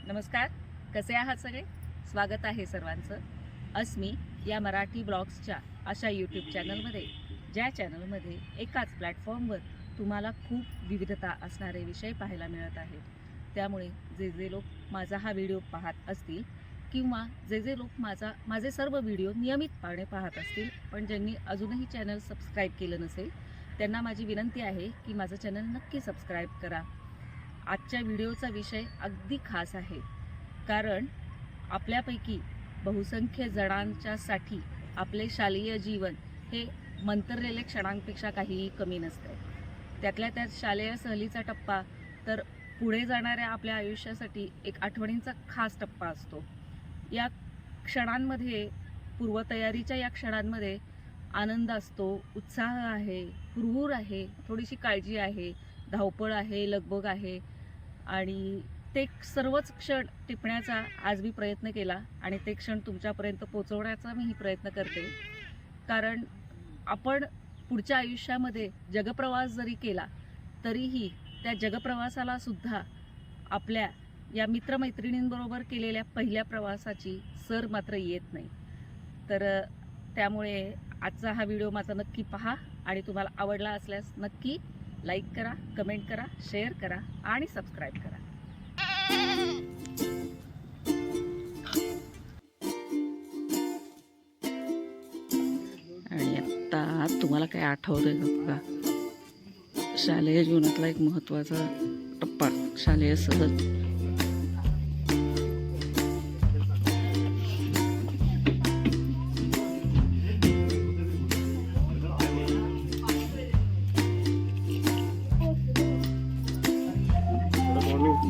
नमस्कार, कसे आहात सगळे? स्वागत आहे सर्वांचं अस्मी या मराठी ब्लॉग्सच्या अशा यूट्यूब चॅनलमध्ये, ज्या चॅनलमध्ये एकाच प्लॅटफॉर्मवर तुम्हाला खूप विविधता असणारे विषय पाहायला मिळत आहेत. त्यामुळे जे लोक माझा हा व्हिडिओ पाहत असतील किंवा जे लोक माझे सर्व व्हिडिओ नियमितपणे पाहत असतील पण ज्यांनी अजूनही चॅनल सबस्क्राईब केलं नसेल, त्यांना माझी विनंती आहे की माझं चॅनल नक्की सबस्क्राईब करा. आजच्या व्हिडिओचा विषय अगदी खास आहे, कारण आपल्यापैकी बहुसंख्य जणांच्यासाठी आपले शालेय जीवन हे मंतरलेल्या क्षणांपेक्षा काहीही कमी नसते. त्यातल्या त्यात शालेय सहलीचा टप्पा तर पुढे जाणाऱ्या आपल्या आयुष्यासाठी एक आठवणींचा खास टप्पा असतो. या क्षणांमध्ये, पूर्वतयारीच्या या क्षणांमध्ये आनंद असतो, उत्साह आहे, हुरहुर आहे, थोडीशी काळजी आहे, धावपळ आहे, लगबग आहे आणि ते सर्वच क्षण टिपण्याचा आज मी प्रयत्न केला आणि ते क्षण तुमच्यापर्यंत पोहोचवण्याचा मी प्रयत्न करते. कारण आपण पुढच्या आयुष्यामध्ये जगप्रवास जरी केला तरीही त्या जगप्रवासाला सुद्धा आपल्या या मित्रमैत्रिणींबरोबर केलेल्या पहिल्या प्रवासाची सर मात्र येत नाही. तर त्यामुळे आजचा हा व्हिडिओ माझा नक्की पहा आणि तुम्हाला आवडला असल्यास नक्की लाईक करा, कमेंट करा, शेअर करा आणि सबस्क्राईब करा. आणि आता तुम्हाला काय आठवतंय का? शालेय जीवनातला एक महत्त्वाचा टप्पा, शालेय सहल.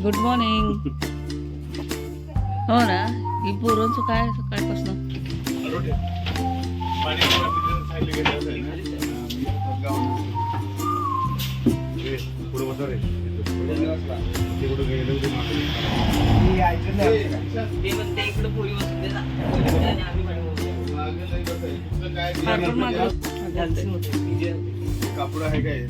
Good morning. हो ना, ही पोरांचं काय सकाळपासून कापड आहे काय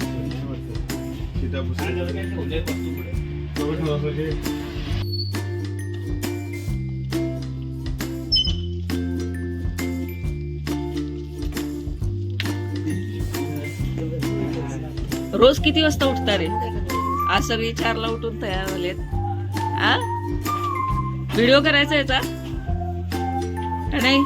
रोज किती वाजता उठता रे? आज सगळी 4ला उठून तयार झालेत. व्हिडिओ करायचा याचा नाही?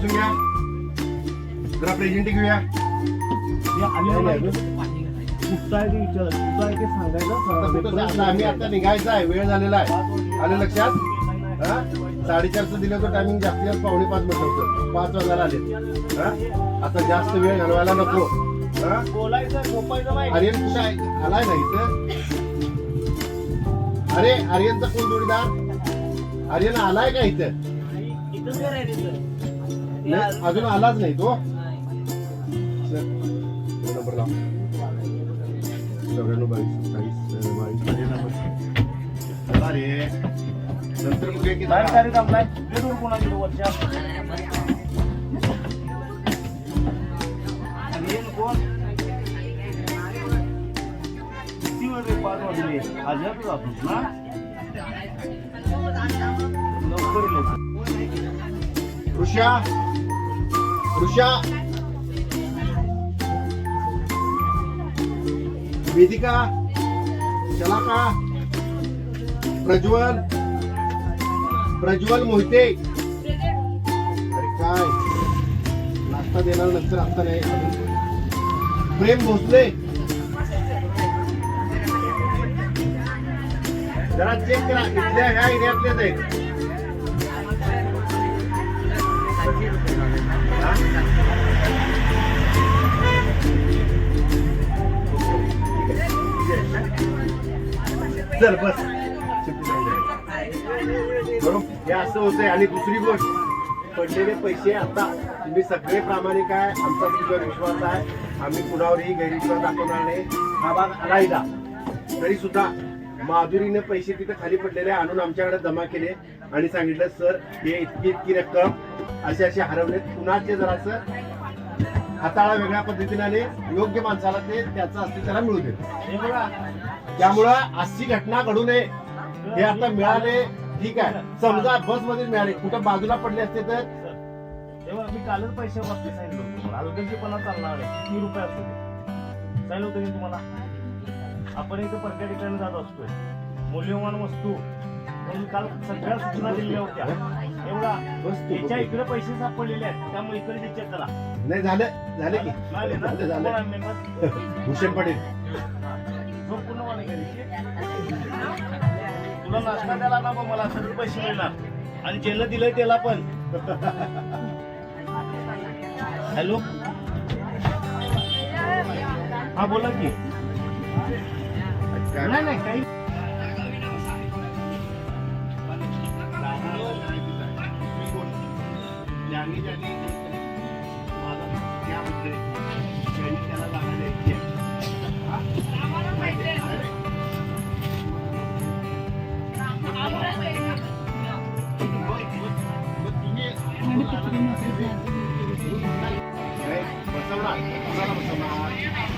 बसून घ्या. जरा प्रेझेंटिंग घेऊया. आम्ही आता निघायचं आहे, वेळ झालेला आहे. आलं लक्षात? 4:30चं दिलं तर टायमिंग जास्तीत जास्त 4:45 मिनिट होतं. 5 वाजायला आले. आता जास्त वेळ घालवायला नको. आर्यन कुठं आहे? आलाय ना इथं? अरे आर्यनचा कोण जोडीदार? आर्यन आलाय का इथं? अजून आलाच नाही तो. नंबर लाव. 94 अरे नंतर बघूया की किती वेळ 5 वाजले आजात जातोस ना लवकर. ऋषा वेदिका शलाका प्रज्वल मोहिते. अरे काय नाश्ता देणार नंतर आता नाही. प्रेम भोसले जरा चेक करा इथल्या ह्या एरियातलेच आहेत. चल बस बरोबर हे असं होतंय. आणि दुसरी गोष्ट पडलेले पैसे आता तुम्ही सगळे प्रामाणिक आहे. आमचा तुमच्यावर विश्वास आहे. आम्ही कुणावरही गैरविश्वास दाखवणार नाही. हा भाग आलायदा तरी सुद्धा माधुरीने पैसे तिथे खाली पडलेले आणून आमच्याकडे जमा केले आणि सांगितलं सर हे इतकी रक्कम असे हरवलेत. कुणाचे जरासं हाताळा वेगळ्या पद्धतीने आले. योग्य माणसाला ते त्याचं असते त्याला मिळू दे. त्यामुळं अशी घटना घडू नये. हे आता मिळाले ठीक आहे. समजा बस मध्ये मिळाले कुठं बाजूला पडले असते तर तेव्हा मी कालच पैसे वापस सांगितलं तुम्हाला. अलगदीपणा चालणार आहे. किती रुपये असतो सांगितलं होतं की तुम्हाला. आपण इथं परक्या ठिकाणी जात असतोय. मूल्यवान वस्तू म्हणून काल सगळ्या सूचना दिलेल्या होत्या. एवढा त्याच्या इकडे पैसे सापडलेले आहेत त्यामुळे इकडे चेक करा. नाही झाले की भूषण पटेल तुला नाश्ता द्याला ना बघ मला सगळे पैसे मिळणार आणि ज्याला दिलंय त्याला पण. हॅलो हा बोला की. नाही काही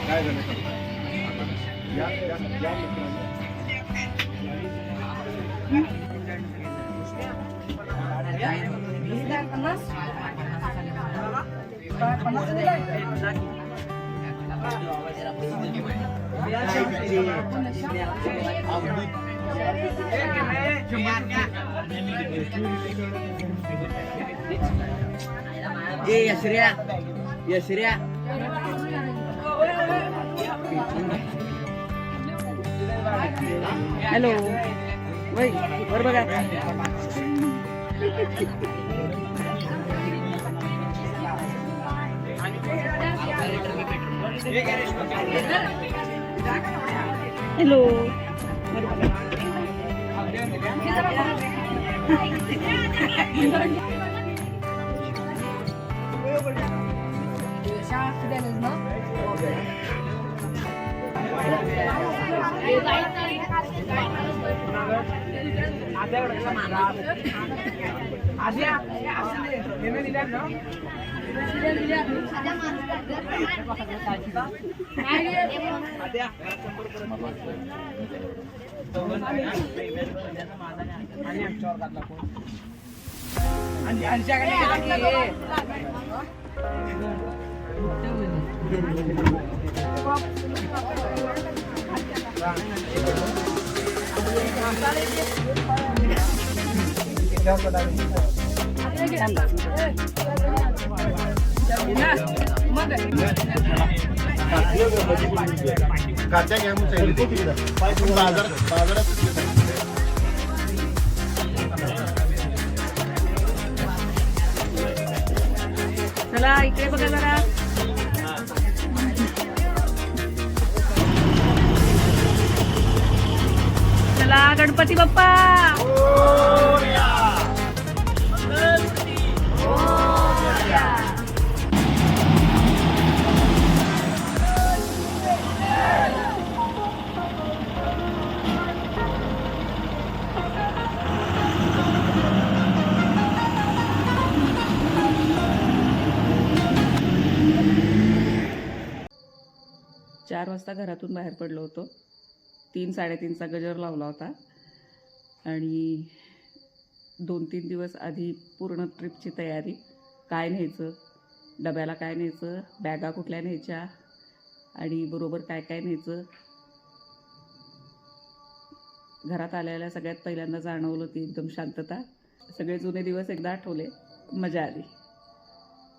काय झालं यश्र्या हॅलो वय बर बघा. हॅलो काच्या घ्या म्हणून सांगितलं. बाजारात चला इकडे बघा जरा. चला गणपती बाप्पा. चार वाजता घरातून बाहेर पडलो होतो. 3-3:30चा गजर लावला होता आणि 2-3 दिवस आधी पूर्ण ट्रिपची तयारी. काय न्यायचं, डब्याला काय न्यायचं, बॅगा कुठल्या न्यायच्या आणि बरोबर काय काय न्यायचं. घरात आल्याला सगळ्यात पहिल्यांदा जाणवलं ती एकदम शांतता. सगळे जुने दिवस एकदा आठवले, मजा आली.